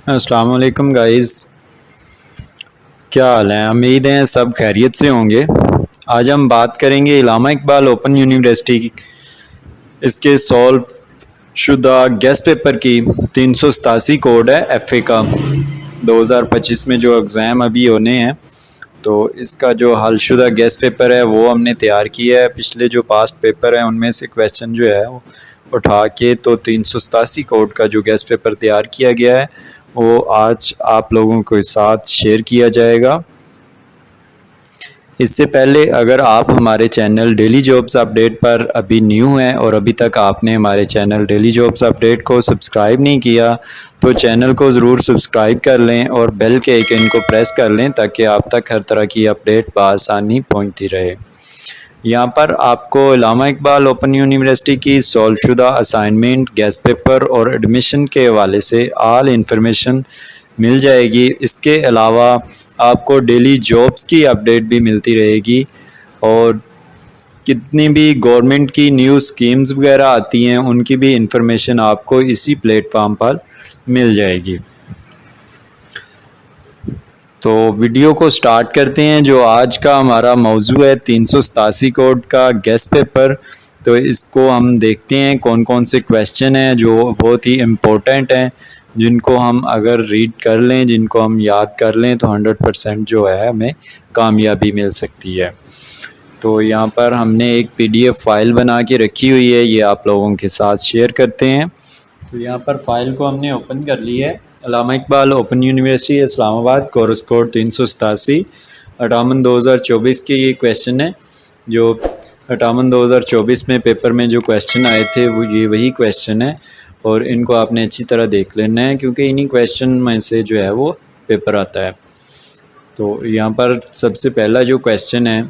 अस्सलाम वालेकुम गाइस। क्या हाल है? उम्मीद है सब खैरियत से होंगे। आज हम बात करेंगे इलामा इकबाल ओपन यूनिवर्सिटी इसके सॉल्व शुदा गेस्ट पेपर की 387 कोड है एफए का 2025 में जो एग्ज़ाम अभी होने हैं। तो इसका जो हलशुदा गेस्ट पेपर है वो हमने तैयार किया है। पिछले जो पास्ट पेपर हैं उनमें से क्वेश्चन जो है वो उठा के तो 387 कोड का जो गेस्ट पेपर तैयार किया गया है वो आज आप लोगों के साथ शेयर किया जाएगा। इससे पहले अगर आप हमारे चैनल डेली जॉब्स अपडेट पर अभी न्यू हैं और अभी तक आपने हमारे चैनल डेली जॉब्स अपडेट को सब्सक्राइब नहीं किया तो चैनल को ज़रूर सब्सक्राइब कर लें और बेल के आइकन को प्रेस कर लें ताकि आप तक हर तरह की अपडेट बआसानी पहुंचती रहे। यहाँ पर आपको इलामा इकबाल ओपन यूनिवर्सिटी की सॉल्वशुदा असाइनमेंट, गेस्ट पेपर और एडमिशन के हवाले से ऑल इंफॉर्मेशन मिल जाएगी। इसके अलावा आपको डेली जॉब्स की अपडेट भी मिलती रहेगी और कितनी भी गवर्नमेंट की न्यू स्कीम्स वगैरह आती हैं उनकी भी इंफॉर्मेशन आपको इसी प्लेटफॉर्म पर मिल जाएगी। तो वीडियो को स्टार्ट करते हैं। जो आज का हमारा मौजू है 387 कोड का गेस्ट पेपर। तो इसको हम देखते हैं कौन कौन से क्वेश्चन हैं जो बहुत ही इम्पोर्टेंट हैं, जिनको हम अगर रीड कर लें, जिनको हम याद कर लें तो 100% जो है हमें कामयाबी मिल सकती है। तो यहाँ पर हमने एक PDF फाइल बना के रखी हुई है, ये आप लोगों के साथ शेयर करते हैं। तो यहाँ पर फाइल को हमने ओपन कर ली है। Allama Iqbal open university Islamabad, course code 387 58 2024 के ये क्वेश्चन है। जो 58 2024 में पेपर में जो क्वेश्चन आए थे वो ये वही क्वेश्चन है और इनको आपने अच्छी तरह देख लेना है क्योंकि इन्हीं क्वेश्चन में से जो है वो पेपर आता है। तो यहाँ पर सबसे पहला जो क्वेश्चन है,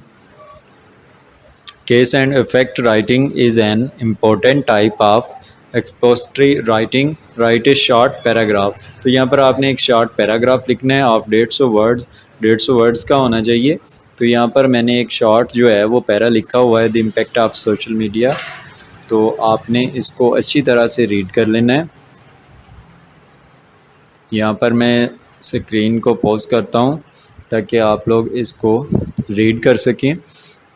case and effect writing is an important type of expository writing, right A short paragraph. तो यहाँ पर आपने एक शॉर्ट पैराग्राफ लिखना है ऑफ 150 वर्ड्स, 150 वर्ड्स का होना चाहिए। तो यहाँ पर मैंने एक शॉर्ट जो है वो पैरा लिखा हुआ है, the impact of social media. तो आपने इसको अच्छी तरह से रीड कर लेना है। यहाँ पर मैं स्क्रीन को पॉज करता हूँ ताकि आप लोग इसको रीड कर सकें।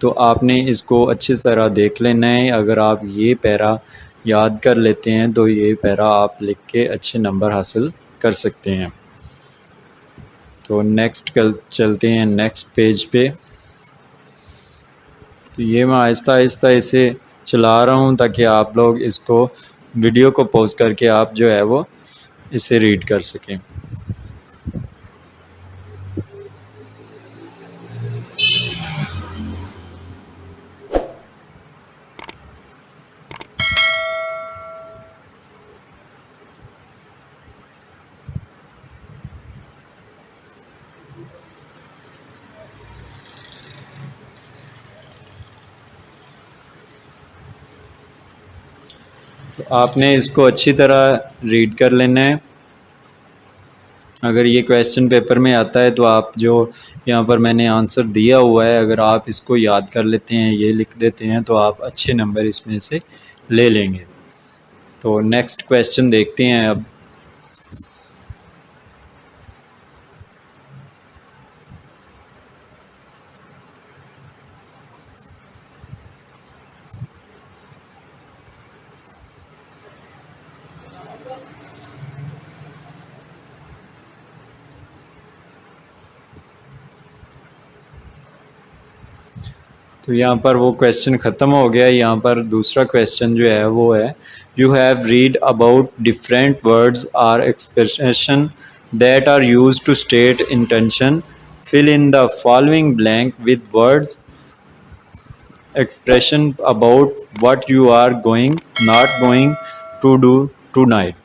तो आपने इसको अच्छी तरह देख लेना है। अगर आप ये पैरा याद कर लेते हैं तो ये पैरा आप लिख के अच्छे नंबर हासिल कर सकते हैं। तो नेक्स्ट चलते हैं नेक्स्ट पेज पे। तो ये मैं आहिस्ता आहिस्ता इसे चला रहा हूँ ताकि आप लोग इसको वीडियो को पॉज करके आप जो है वो इसे रीड कर सकें। तो आपने इसको अच्छी तरह रीड कर लेना है। अगर ये क्वेश्चन पेपर में आता है तो आप जो यहाँ पर मैंने आंसर दिया हुआ है अगर आप इसको याद कर लेते हैं, ये लिख देते हैं तो आप अच्छे नंबर इसमें से ले लेंगे। तो नेक्स्ट क्वेश्चन देखते हैं अब। तो यहाँ पर वो क्वेश्चन ख़त्म हो गया। यहाँ पर दूसरा क्वेश्चन जो है वो है, you have read about different words or expression that are use to state intention, fill in the following blank with words expression about what you are going not going to do tonight.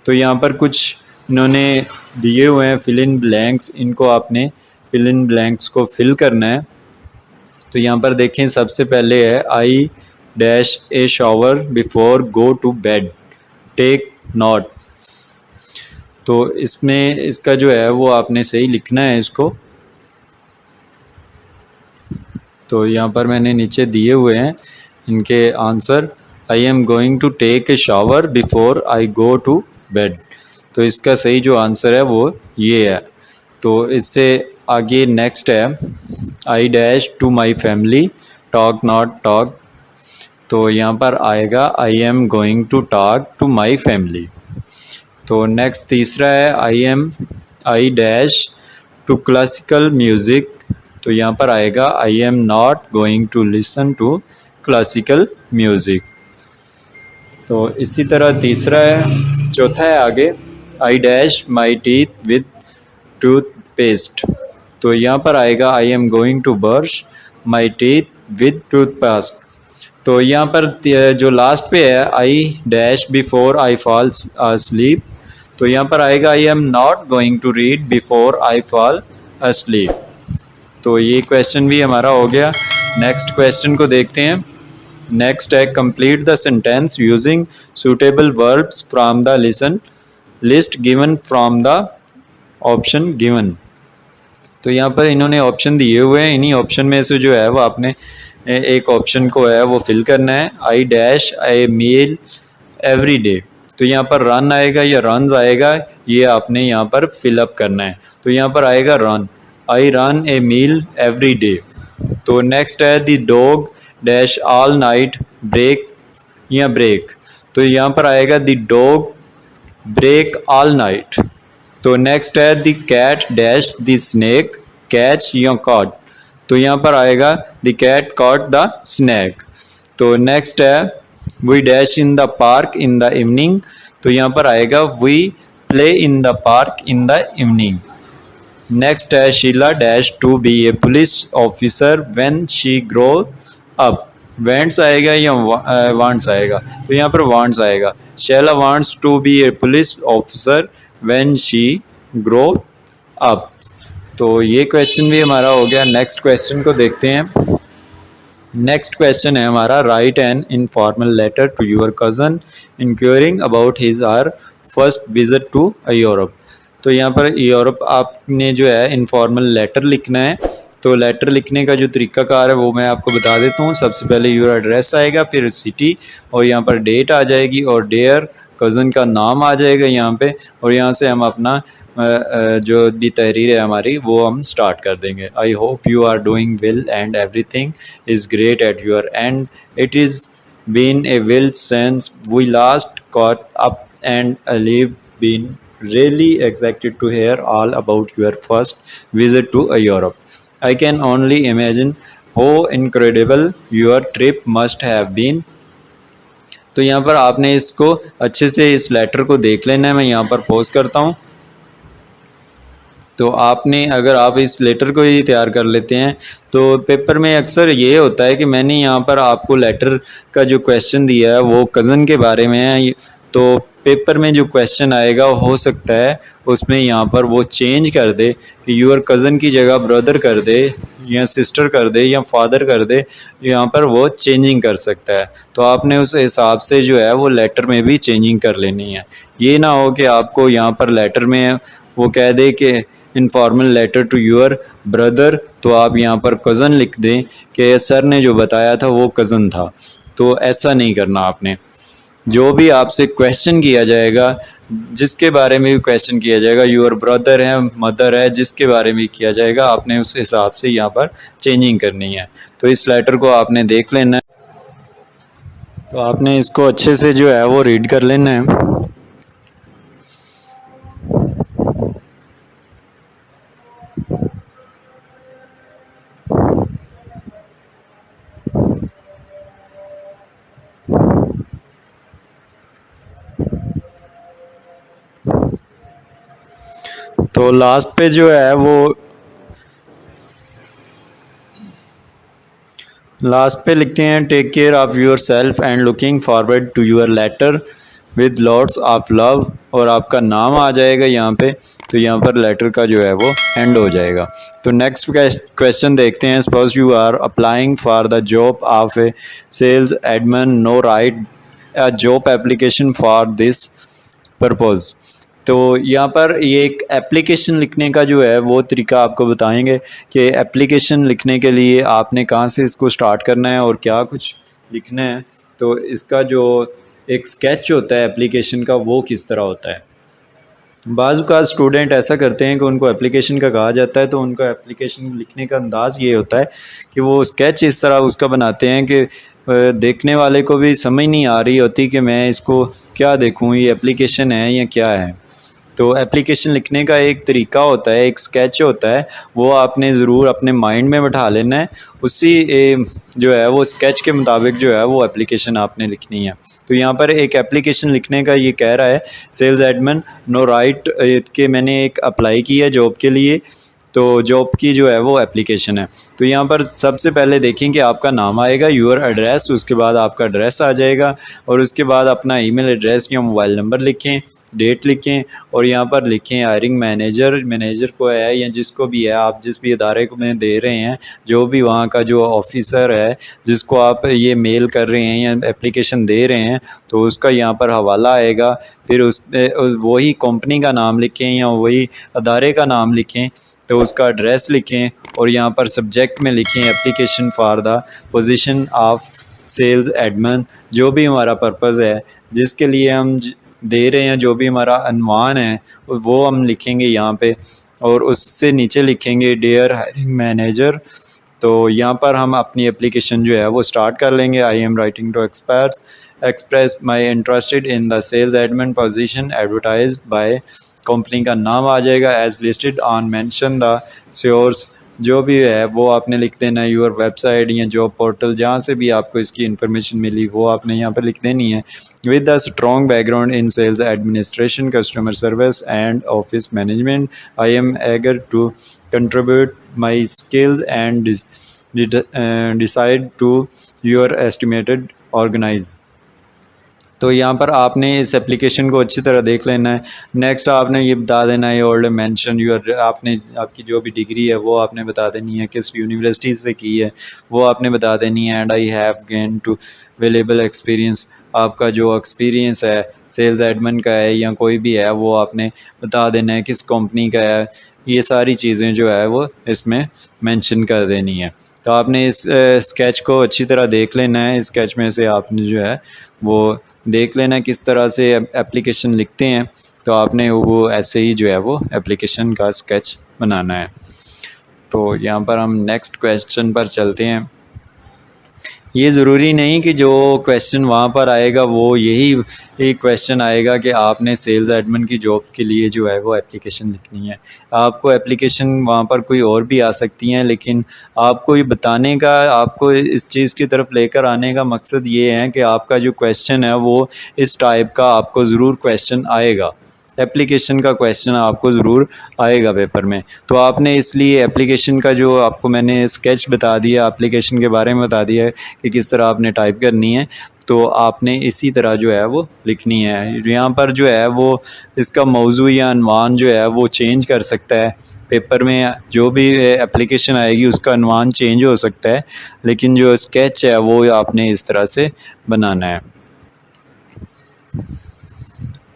तो यहाँ पर कुछ इन्होंने दिए हुए हैं fill in blanks, इनको आपने फिल इन ब्लैंक्स को फिल करना है। तो यहाँ पर देखें सबसे पहले है I dash a shower before go to bed, take note. तो इसमें इसका जो है वो आपने सही लिखना है इसको। तो यहाँ पर मैंने नीचे दिए हुए हैं इनके answer. I am going to take a shower before I go to bed. तो इसका सही जो आंसर है वो ये है। तो इससे आगे नेक्स्ट है, I dash to my family talk not talk. तो यहाँ पर आएगा I am going to talk to my family. तो नेक्स्ट तीसरा है, I dash to classical music. तो यहाँ पर आएगा I am not going to listen to classical music. तो इसी तरह तीसरा है, चौथा है आगे, I dash my teeth with toothpaste. तो यहाँ पर आएगा I am going to brush my teeth with toothpaste. तो यहाँ पर जो लास्ट पे है, I dash before I fall asleep। तो यहाँ पर आएगा I am not going to read before I fall asleep। तो ये क्वेश्चन भी हमारा हो गया। नेक्स्ट क्वेश्चन को देखते हैं। नेक्स्ट है, complete the sentence using suitable verbs from the list given from the option given. तो यहाँ पर इन्होंने ऑप्शन दिए हुए हैं, इन्हीं ऑप्शन में से जो है वो आपने एक ऑप्शन को है वो फिल करना है। I dash a mile every day. तो यहाँ पर रन आएगा या रन्स आएगा, ये आपने यहाँ पर फिलअप करना है। तो यहाँ पर आएगा run, I run a mile every day. तो नेक्स्ट है, the dog dash all night break या ब्रेक। तो यहाँ पर आएगा the dog break all night. तो नेक्स्ट है, the cat dash the snake catch या कॉट। तो यहाँ पर आएगा the cat caught the snack. तो नेक्स्ट है, we dash in the park in the evening. तो यहाँ पर आएगा we play in the park in the evening. Next है, Sheela dash to be a police officer when she grow up. Wants आएगा या wants आएगा। तो यहाँ पर वांट्स आएगा, Sheela wants to be a police officer when she grow up. तो ये क्वेश्चन भी हमारा हो गया। नेक्स्ट क्वेश्चन को देखते हैं। नेक्स्ट क्वेश्चन है हमारा, write an informal letter to your cousin inquiring about his or first visit to Europe. तो यहाँ पर यूरोप आपने जो है इनफॉर्मल लेटर लिखना है। तो लेटर लिखने का जो तरीकाकार है वो मैं आपको बता देता हूँ। सबसे पहले योर एड्रेस आएगा, फिर सिटी, और यहाँ पर डेट आ जाएगी, और डेयर कज़न का नाम आ जाएगा यहाँ पे, और यहाँ से हम अपना जो दी तहरीर है हमारी वो हम स्टार्ट कर देंगे। I hope you are doing well and everything is great at your end. It is been a while since we last caught up and I've been really excited to hear all about your first visit to Europe. I can only imagine how incredible your trip must have been. तो यहाँ पर आपने इसको अच्छे से इस letter को देख लेना है। मैं यहाँ पर पॉज करता हूँ। तो आपने, अगर आप इस लेटर को ही तैयार कर लेते हैं तो पेपर में अक्सर ये होता है कि मैंने यहाँ पर आपको लेटर का जो क्वेश्चन दिया है वो कज़न के बारे में है, तो पेपर में जो क्वेश्चन आएगा हो सकता है उसमें यहाँ पर वो चेंज कर दे कि यूर कज़न की जगह ब्रदर कर दे या सिस्टर कर दे या फादर कर दे, यहाँ पर वो चेंजिंग कर सकता है। तो आपने उस हिसाब से जो है वो लेटर में भी चेंजिंग कर लेनी है। ये ना हो कि आपको यहाँ पर लेटर में वो कह दे कि informal letter to your brother, तो आप यहाँ पर कज़न लिख दें कि सर ने जो बताया था वो कज़न था। तो ऐसा नहीं करना आपने। जो भी आपसे क्वेश्चन किया जाएगा, जिसके बारे में भी क्वेश्चन किया जाएगा, योर ब्रदर है, मदर है, जिसके बारे में किया जाएगा आपने उस हिसाब से यहाँ पर चेंजिंग करनी है। तो इस लेटर को आपने देख लेना है। तो आपने इसको अच्छे से जो है वो रीड कर लेना है। तो लास्ट पे जो है वो लास्ट पे लिखते हैं, take care of yourself and looking forward to your letter with lots of love, और आपका नाम आ जाएगा यहाँ पे। तो यहाँ पर लेटर का जो है वो एंड हो जाएगा। तो नेक्स्ट क्वेश्चन देखते हैं। Suppose you are applying for the job of a sales admin, no write a job application for this purpose. तो यहाँ पर ये एक एप्लीकेशन लिखने का जो है वो तरीका आपको बताएंगे कि एप्लीकेशन लिखने के लिए आपने कहाँ से इसको स्टार्ट करना है और क्या कुछ लिखना है। तो इसका जो एक स्केच होता है एप्लीकेशन का वो किस तरह होता है। बाज़ औक़ात स्टूडेंट ऐसा करते हैं कि उनको एप्लीकेशन का कहा जाता है तो उनका एप्लीकेशन लिखने का अंदाज़ ये होता है कि वो स्केच इस तरह उसका बनाते हैं कि देखने वाले को भी समझ नहीं आ रही होती कि मैं इसको क्या देखूँ, ये एप्लीकेशन है या क्या है। तो एप्लीकेशन लिखने का एक तरीका होता है, एक स्केच होता है, वो आपने ज़रूर अपने माइंड में बिठा लेना है। उसी जो है वो स्केच के मुताबिक जो है वो एप्लीकेशन आपने लिखनी है। तो यहाँ पर एक एप्लीकेशन लिखने का ये कह रहा है सेल्स एडमिन नो राइट के मैंने एक अप्लाई किया जॉब के लिए, तो जॉब की जो है वो एप्लीकेशन है। तो यहाँ पर सबसे पहले देखें कि आपका नाम आएगा, योर एड्रेस, उसके बाद आपका एड्रेस आ जाएगा और उसके बाद अपना ईमेल एड्रेस या मोबाइल नंबर लिखें, डेट लिखें और यहाँ पर लिखें हायरिंग मैनेजर को है या जिसको भी है, आप जिस भी इदारे को में दे रहे हैं, जो भी वहाँ का जो ऑफिसर है जिसको आप ये मेल कर रहे हैं या एप्लीकेशन दे रहे हैं, तो उसका यहाँ पर हवाला आएगा। फिर उस वही कंपनी का नाम लिखें या वही अदारे का नाम लिखें, तो उसका एड्रेस लिखें और यहाँ पर सब्जेक्ट में लिखें application for the position of sales admin, जो भी हमारा पर्पज़ है जिसके लिए हम दे रहे हैं, जो भी हमारा अनवान है वो हम लिखेंगे यहाँ पे और उससे नीचे लिखेंगे डियर हायरिंग मैनेजर। तो यहाँ पर हम अपनी एप्लीकेशन जो है वो स्टार्ट कर लेंगे। I am writing to express my interested in the sales admin position advertised by, company का नाम आ जाएगा as listed on, mention the source, जो भी है वो आपने लिख देना है, यूर वेबसाइट या जॉब पोर्टल जहाँ से भी आपको इसकी इन्फॉर्मेशन मिली वो आपने यहाँ पर लिख देनी है। With the strong background in sales administration, customer service and office management, I am eager to contribute my skills and decide to your estimated organize. तो यहाँ पर आपने इस एप्लीकेशन को अच्छी तरह देख लेना है। नेक्स्ट आपने ये बता देना है ऑल्ड मेंशन यूर, आपने आपकी जो भी डिग्री है वो आपने बता देनी है, किस यूनिवर्सिटी से की है वो आपने बता देनी है। And I have gain to valuable experience, आपका जो एक्सपीरियंस है सेल्स एडमिन का है या कोई भी है वो आपने बता देना है, किस कंपनी का है, ये सारी चीज़ें जो है वो इसमें मेंशन कर देनी है। तो आपने इस स्केच को अच्छी तरह देख लेना है। इस स्केच में से आपने जो है वो देख लेना किस तरह से एप्लीकेशन लिखते हैं, तो आपने वो ऐसे ही जो है वो एप्लीकेशन का स्केच बनाना है। तो यहाँ पर हम नेक्स्ट क्वेश्चन पर चलते हैं। ये ज़रूरी नहीं कि जो क्वेश्चन वहाँ पर आएगा वो यही एक क्वेश्चन आएगा कि आपने सेल्स एडमिन की जॉब के लिए जो है वो एप्लीकेशन लिखनी है। आपको एप्लीकेशन वहाँ पर कोई और भी आ सकती हैं, लेकिन आपको ये बताने का, आपको इस चीज़ की तरफ लेकर आने का मकसद ये है कि आपका जो क्वेश्चन है वो इस टाइप का आपको ज़रूर क्वेश्चन आएगा, एप्लीकेशन का क्वेश्चन आपको ज़रूर आएगा पेपर में। तो आपने इसलिए एप्लीकेशन का जो आपको मैंने स्केच बता दिया, एप्लीकेशन के बारे में बता दिया है कि किस तरह आपने टाइप करनी है, तो आपने इसी तरह जो है वो लिखनी है। यहाँ पर जो है वो इसका मौजू या अनवान जो है वो चेंज कर सकता है। पेपर में जो भी एप्लीकेशन आएगी उसका अनवान चेंज हो सकता है, लेकिन जो स्केच है वो आपने इस तरह से बनाना है।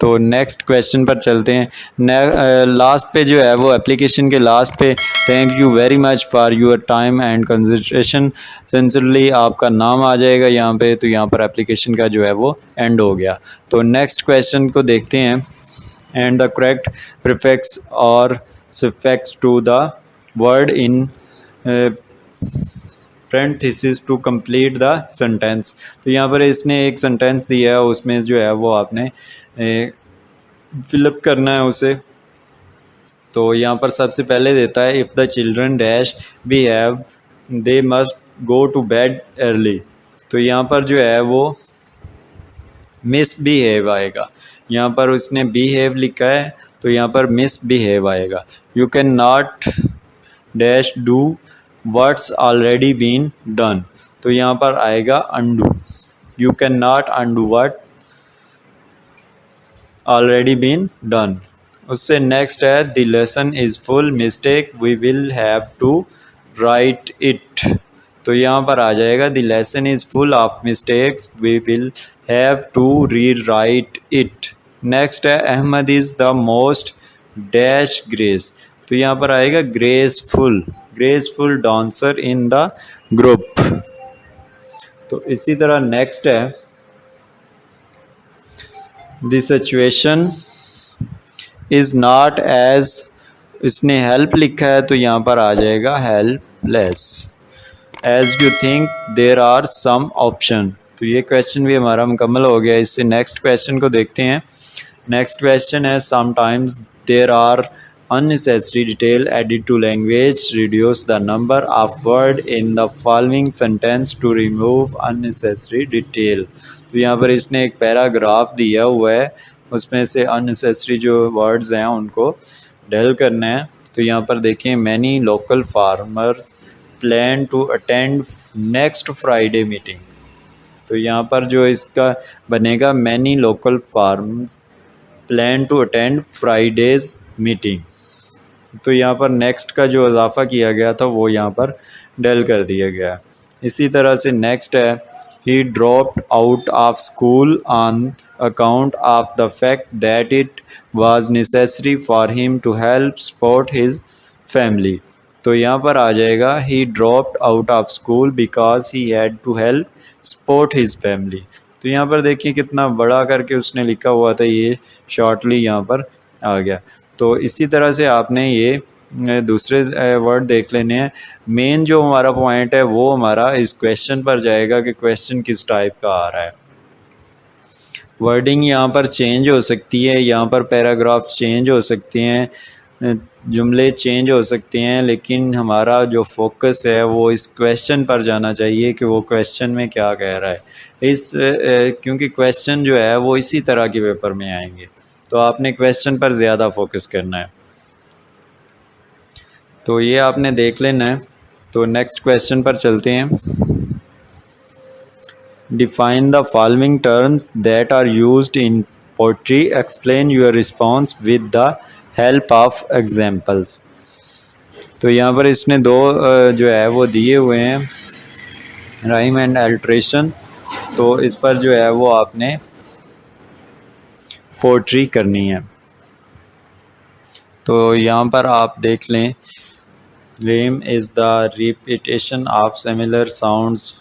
तो नेक्स्ट क्वेश्चन पर चलते हैं। लास्ट पे जो है वो एप्लीकेशन के लास्ट पे thank you very much for your time and consideration, sincerely आपका नाम आ जाएगा यहाँ पे। तो यहाँ पर एप्लीकेशन का जो है वो एंड हो गया। तो नेक्स्ट क्वेश्चन को देखते हैं। एंड द करेक्ट प्रीफिक्स और suffix to the word in parenthesis to complete the sentence. तो यहाँ पर इसने एक सेंटेंस दिया है, उसमें जो है वो आपने फिलअप करना है उसे। तो यहाँ पर सबसे पहले देता है if the children dash behave they must go to bed early. तो यहाँ पर जो है वो मिसबिहेव आएगा। यहाँ पर उसने बिहेव लिखा है तो यहाँ पर मिसबिहेव आएगा। You can not dash do what's already been done. तो यहाँ पर आएगा undo. You can not undo what already been done. उससे नेक्स्ट है the lesson is full mistake we will have to write it. तो यहाँ पर आ जाएगा the lesson is full of mistakes we will have to rewrite it. Next है Ahmad is the most dash grace. तो यहाँ पर आएगा graceful dancer in the group. तो इसी तरह नेक्स्ट है the situation is not as, इसने हेल्प लिखा है तो यहाँ पर आ जाएगा helpless. As you think there are some option. तो ये क्वेश्चन भी हमारा मुकम्मल हो गया। इससे नेक्स्ट क्वेश्चन को देखते हैं। नेक्स्ट क्वेश्चन है sometimes there are unnecessary detail added to language, reduce the number of word in the following sentence to remove unnecessary detail। तो यहाँ पर इसने एक पैराग्राफ दिया हुआ है, उसमें से unnecessary जो वर्ड्स हैं उनको डेल करना है। तो यहाँ पर देखें, many local farmers plan to attend next Friday meeting। तो यहाँ पर जो इसका बनेगा many local farms plan to attend Friday's meeting। तो यहाँ पर नेक्स्ट का जो इजाफा किया गया था वो यहाँ पर डेल कर दिया गया। इसी तरह से नेक्स्ट है he dropped out of school on account of the fact that it was necessary for him to help support his family. तो यहाँ पर आ जाएगा he dropped out of school because he had to help support his family. तो यहाँ पर देखिए कितना बड़ा करके उसने लिखा हुआ था, ये शॉर्टली यहाँ पर आ गया। तो इसी तरह से आपने ये दूसरे वर्ड देख लेने हैं। मेन जो हमारा पॉइंट है वो हमारा इस क्वेश्चन पर जाएगा कि क्वेश्चन किस टाइप का आ रहा है। वर्डिंग यहाँ पर चेंज हो सकती है, यहाँ पर पैराग्राफ चेंज हो सकते हैं, जुमले चेंज हो सकते हैं, लेकिन हमारा जो फोकस है वो इस क्वेश्चन पर जाना चाहिए कि वो क्वेश्चन में क्या कह रहा है। क्योंकि क्वेश्चन जो है वो इसी तरह के पेपर में आएंगे, तो आपने क्वेश्चन पर ज़्यादा फोकस करना है। तो ये आपने देख लेना है। तो नेक्स्ट क्वेश्चन पर चलते हैं। Define the following terms that are used in poetry, explain your response with the help of examples. तो यहाँ पर इसने दो जो है वो दिए हुए हैं, राइम एंड अल्ट्रेशन। तो इस पर जो है वो आपने पोट्री करनी है। तो यहाँ पर आप देख लें, rhyme is the repetition of similar sounds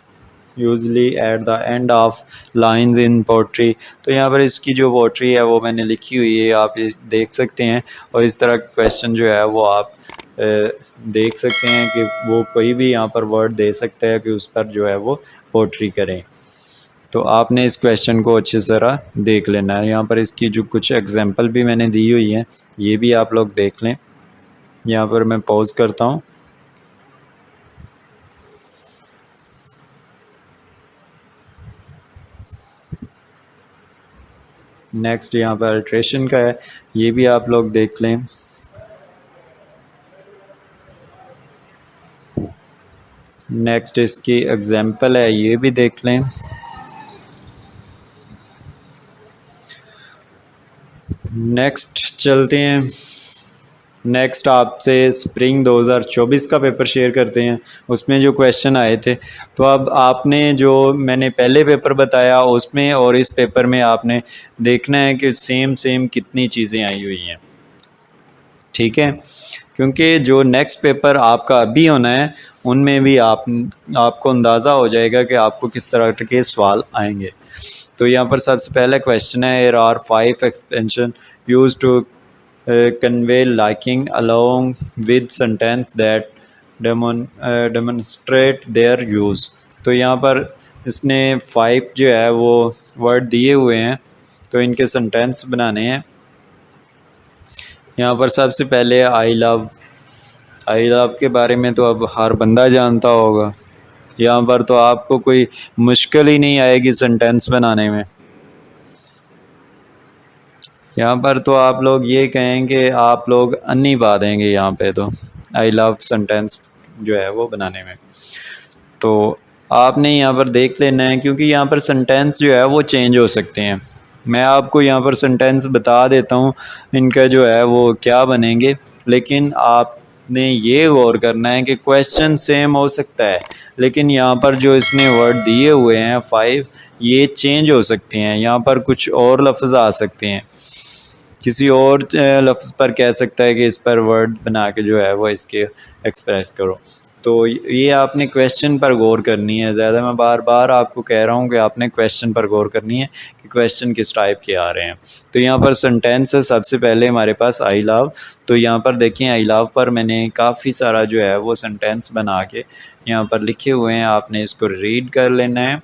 usually at the end of lines in poetry. तो यहाँ पर इसकी जो पोट्री है वो मैंने लिखी हुई है, आप ये देख सकते हैं। और इस तरह के क्वेश्चन जो है वो आप देख सकते हैं कि वो कोई भी यहाँ पर वर्ड दे सकता है कि उस पर जो है वो पोट्री करें। तो आपने इस क्वेश्चन को अच्छी तरह देख लेना है। यहाँ पर इसकी जो कुछ एग्जांपल भी मैंने दी हुई हैं, ये भी आप लोग देख लें। यहाँ पर मैं पॉज करता हूँ। नेक्स्ट यहाँ पर अल्ट्रेशन का है, ये भी आप लोग देख लें। नेक्स्ट इसकी एग्जांपल है, ये भी देख लें। नेक्स्ट चलते हैं। नेक्स्ट आपसे स्प्रिंग 2024 का पेपर शेयर करते हैं, उसमें जो क्वेश्चन आए थे। तो अब आपने जो मैंने पहले पेपर बताया उसमें और इस पेपर में आपने देखना है कि सेम कितनी चीज़ें आई हुई हैं, ठीक है। क्योंकि जो नेक्स्ट पेपर आपका अभी होना है उनमें भी आपको अंदाज़ा हो जाएगा कि आपको किस तरह के सवाल आएंगे। तो यहाँ पर सबसे पहला क्वेश्चन है, here are 5 expressions used to convey liking along with sentence that demonstrate their use। तो यहाँ पर इसने 5 जो है वो वर्ड दिए हुए हैं, तो इनके सेंटेंस बनाने हैं। यहाँ पर सबसे पहले आई लव के बारे में तो अब हर बंदा जानता होगा। यहाँ पर तो आपको कोई मुश्किल ही नहीं आएगी सेंटेंस बनाने में। यहाँ पर तो आप लोग ये कहेंगे, आप लोग अन्नी पा देंगे यहाँ पे तो आई लव सेंटेंस जो है वो बनाने में। तो आपने यहाँ पर देख लेना है, क्योंकि यहाँ पर सेंटेंस जो है वो चेंज हो सकते हैं। मैं आपको यहाँ पर सेंटेंस बता देता हूँ इनका जो है वो क्या बनेंगे, लेकिन आपने ये गौर करना है कि क्वेश्चन सेम हो सकता है, लेकिन यहाँ पर जो इसने वर्ड दिए हुए हैं 5, ये चेंज हो सकते हैं। यहाँ पर कुछ और लफ्ज़ आ सकते हैं, किसी और लफ्ज़ पर कह सकता है कि इस पर वर्ड बना के जो है वो इसके एक्सप्रेस करो। तो ये आपने क्वेश्चन पर गौर करनी है। ज़्यादा मैं बार बार आपको कह रहा हूँ कि आपने क्वेश्चन पर गौर करनी है कि क्वेश्चन किस टाइप के आ रहे हैं। तो यहाँ पर सेंटेंस है सबसे पहले हमारे पास आई लव। तो यहाँ पर देखें आई लव पर मैंने काफ़ी सारा जो है वो सेंटेंस बना के यहाँ पर लिखे हुए हैं, आपने इसको रीड कर लेना है।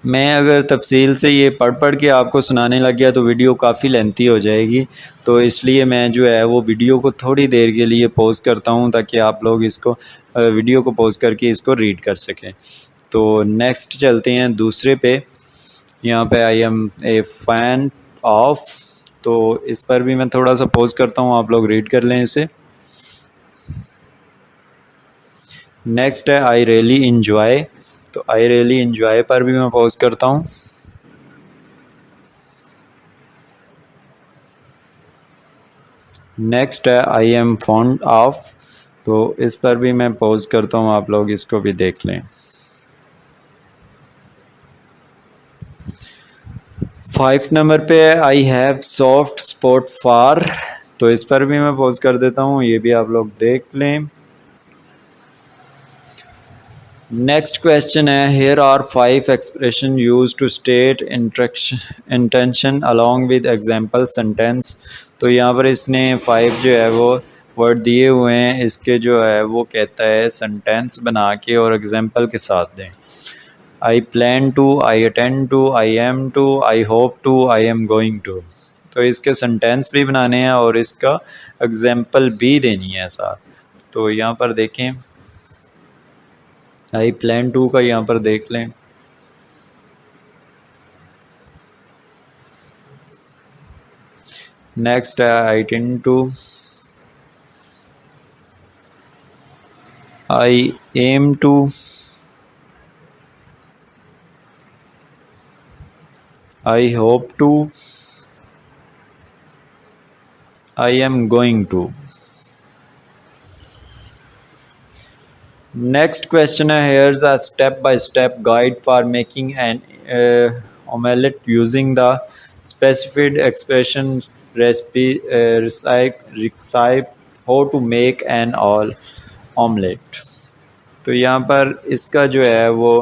मैं अगर तफसील से ये पढ़ के आपको सुनाने लग गया तो वीडियो काफ़ी लेंथी हो जाएगी, तो इसलिए मैं जो है वो वीडियो को थोड़ी देर के लिए पॉज करता हूँ ताकि आप लोग इसको वीडियो को पॉज करके इसको रीड कर सकें। तो नेक्स्ट चलते हैं दूसरे पे। यहाँ पे I am a fan of, तो इस पर भी मैं थोड़ा सा पॉज करता हूँ, आप लोग रीड कर लें इसे। नेक्स्ट है आई रियली इंजॉय, तो आई रियली इंजॉय पर भी मैं पॉज करता हूँ। नेक्स्ट है आई एम फॉन्ड ऑफ, तो इस पर भी मैं पॉज करता हूँ, आप लोग इसको भी देख लें। 5 नंबर पे है I have soft spot for, तो इस पर भी मैं पॉज कर देता हूँ, ये भी आप लोग देख लें। नेक्स्ट क्वेश्चन है here are 5 expression use to state intention along with example sentence, तो यहाँ पर इसने 5 जो है वो वर्ड दिए हुए हैं, इसके जो है वो कहता है सेंटेंस बना के और एग्जाम्पल के साथ दें। I plan to, I attend to, I am to, I hope to, I am going to, तो इसके सेंटेंस भी बनाने हैं और इसका एग्जाम्पल भी देनी है साथ। तो यहाँ पर देखें आई प्लान टू का यहाँ पर देख लें। नेक्स्ट है I tend to, I am to, I hope to, I am going to. Next question है here's a step by step guide for making an omelette using the specified expression recipe recipe how to make an all omelette, तो यहाँ पर इसका जो है वो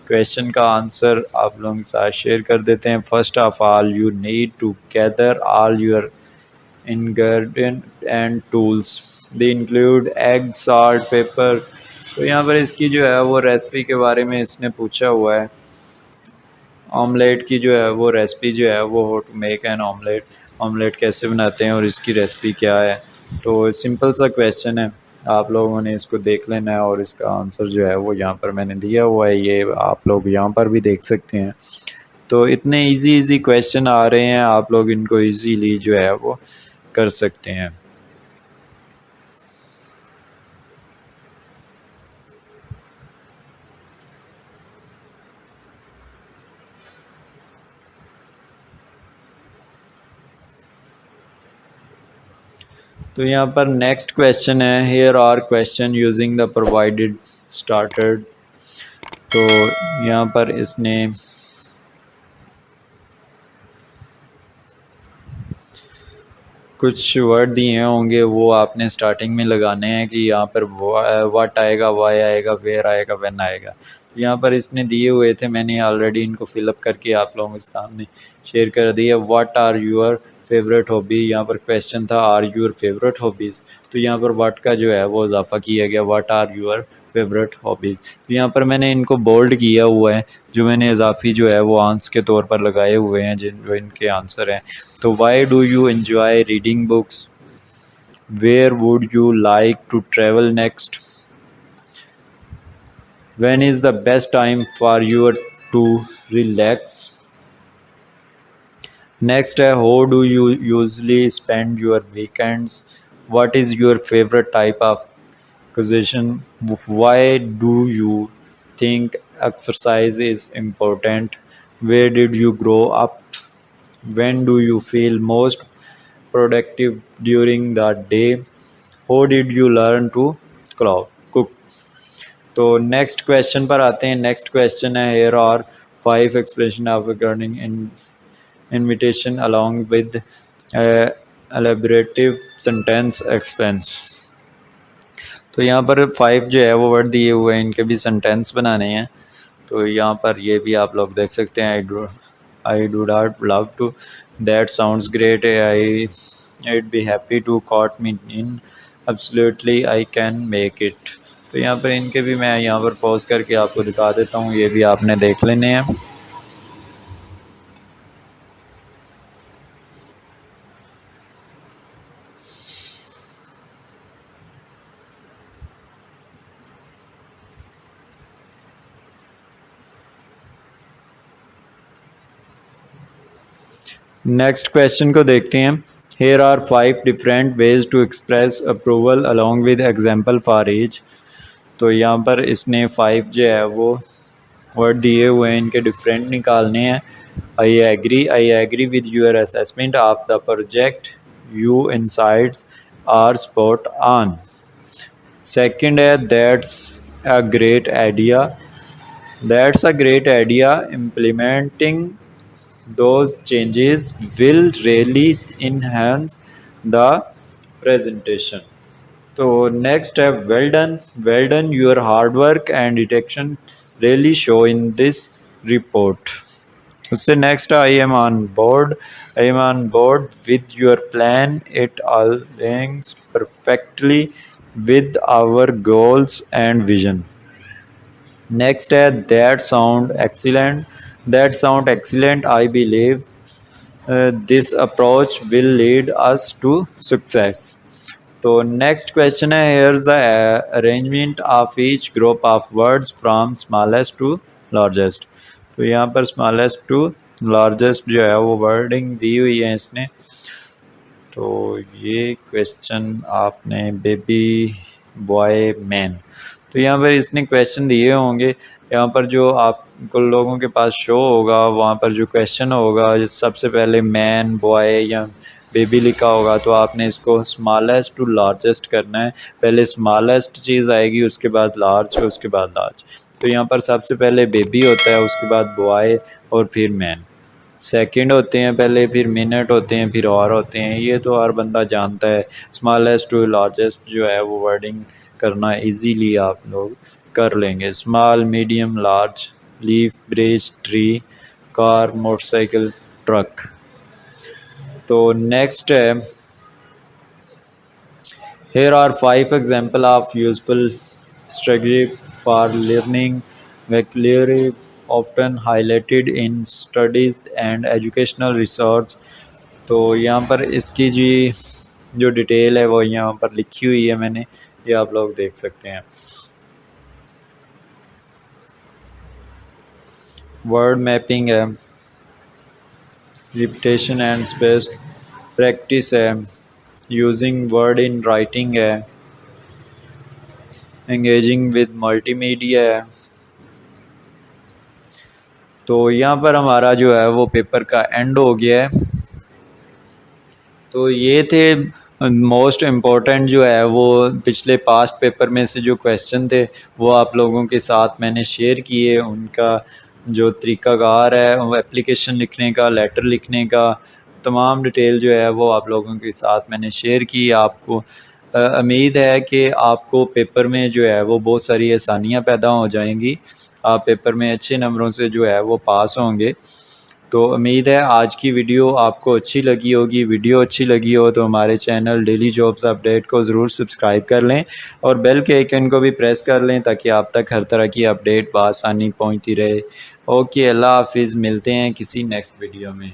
question का answer आप लोगों के साथ शेयर कर देते हैं। First of all you need to gather all your ingredient and tools, they include egg, salt, pepper, तो यहाँ पर इसकी जो है वो रेसिपी के बारे में इसने पूछा हुआ है। ऑमलेट की जो है वो रेसिपी जो है वो how to make an omelette, omelette कैसे बनाते हैं और इसकी रेसिपी क्या है। तो सिंपल सा क्वेश्चन है, आप लोगों ने इसको देख लेना है और इसका आंसर जो है वो यहाँ पर मैंने दिया हुआ है, ये आप लोग यहाँ पर भी देख सकते हैं। तो इतने इजी क्वेश्चन आ रहे हैं, आप लोग इनको इजीली जो है वो कर सकते हैं। तो यहाँ पर नेक्स्ट क्वेश्चन है here are question using the provided starters, तो यहाँ पर इसने कुछ वर्ड दिए होंगे, वो आपने स्टार्टिंग में लगाने हैं कि यहाँ पर व्हाट आएगा, वाई आएगा, वेयर आएगा, व्हेन आएगा। तो यहाँ पर इसने दिए हुए थे, मैंने ऑलरेडी इनको फिलअप करके आप लोगों के सामने शेयर कर दिया। What are your favourite hobby, यहाँ पर क्वेश्चन था आर योर फेवरेट हॉबीज़, तो यहाँ पर व्हाट का जो है वो इजाफा किया गया, what are your favourite hobbies. तो यहाँ पर मैंने इनको बोल्ड किया हुआ है, जो मैंने इजाफी जो है वो आंसर के तौर पर लगाए हुए हैं जो इनके आंसर हैं। तो why do you enjoy reading books, where would you like to travel next, when is the best time for you to relax, next है how do you usually spend your weekends, what is your favorite type of cuisine, why do you think exercise is important, where did you grow up, when do you feel most productive during the day, how did you learn to cook। तो next question पर आते हैं। Next question है here are 5 expression of regarding invitation along with elaborative sentence expense, तो यहाँ पर 5 जो है वो वर्ड दिए हुए हैं, इनके भी सेंटेंस बनाने हैं। तो यहाँ पर ये भी आप लोग देख सकते हैं, I do not love to, that sounds great, I'd be happy to caught me in, absolutely I can make it। तो यहाँ पर इनके भी मैं यहाँ पर पॉज करके आपको दिखा देता हूँ, ये भी आपने देख लेने हैं। नेक्स्ट क्वेश्चन को देखते हैं। Here are 5 different ways to express approval along with example for each। तो यहाँ पर इसने 5 जो है वो वर्ड दिए हुए हैं, इनके डिफरेंट निकालने हैं। I agree with your assessment of the project, you insights are spot on. Second है that's a great idea, implementing those changes will really enhance the presentation। तो नेक्स्ट है well done, your hard work and detection really show in this report। उससे next I am on board with your plan, it aligns perfectly with our goals and vision। Next है that sound excellent, I believe this approach will lead us to success. तो next question है here the arrangement of each group of words from smallest to largest. तो यहाँ पर smallest to largest जो है वो wording दी हुई है इसने। तो ये क्वेश्चन आपने बेबी, बॉय, मैन, तो यहाँ पर इसने क्वेश्चन दिए होंगे। यहाँ पर जो आपको लोगों के पास शो होगा वहाँ पर जो क्वेश्चन होगा सबसे पहले मैन, बॉय या बेबी लिखा होगा, तो आपने इसको स्मॉलेस्ट टू लार्जेस्ट करना है। पहले स्मॉलेस्ट चीज़ आएगी, उसके बाद लार्ज, उसके बाद लार्ज। तो यहाँ पर सबसे पहले बेबी होता है, उसके बाद बॉय और फिर मैन। सेकंड होते हैं पहले, फिर मिनट होते हैं, फिर और होते हैं। ये तो हर बंदा जानता है। स्मॉलेस्ट टू लार्जेस्ट जो है वो वर्डिंग करना इजीली आप लोग कर लेंगे। Small, medium, large, leaf, bridge, tree, car, motorcycle, truck. तो नेक्स्ट है here are 5 example of useful strategy for learning vocabulary often highlighted in studies and educational research। तो यहाँ पर इसकी जो डिटेल है वो यहाँ पर लिखी हुई है मैंने, ये आप लोग देख सकते हैं। वर्ड मैपिंग है, रिपीटेशन एंड स्पेस प्रैक्टिस है, यूजिंग वर्ड इन राइटिंग है, एंगेजिंग विद मल्टीमीडिया है। तो यहाँ पर हमारा जो है वो पेपर का एंड हो गया है। तो ये थे मोस्ट इम्पोर्टेंट जो है वो पिछले पास्ट पेपर में से जो क्वेश्चन थे वो आप लोगों के साथ मैंने शेयर किए। उनका जो तरीक़ाकार है वो एप्लीकेशन लिखने का, लेटर लिखने का, तमाम डिटेल जो है वो आप लोगों के साथ मैंने शेयर की। आपको उम्मीद है कि आपको पेपर में जो है वो बहुत सारी आसानियाँ पैदा हो जाएंगी, आप पेपर में अच्छे नंबरों से जो है वो पास होंगे। तो उम्मीद है आज की वीडियो आपको अच्छी लगी होगी। वीडियो अच्छी लगी हो तो हमारे चैनल डेली जॉब्स अपडेट को ज़रूर सब्सक्राइब कर लें और बेल के आइकन को भी प्रेस कर लें ताकि आप तक हर तरह की अपडेट बआसानी पहुंचती रहे। ओके, अल्लाह हाफिज़, मिलते हैं किसी नेक्स्ट वीडियो में।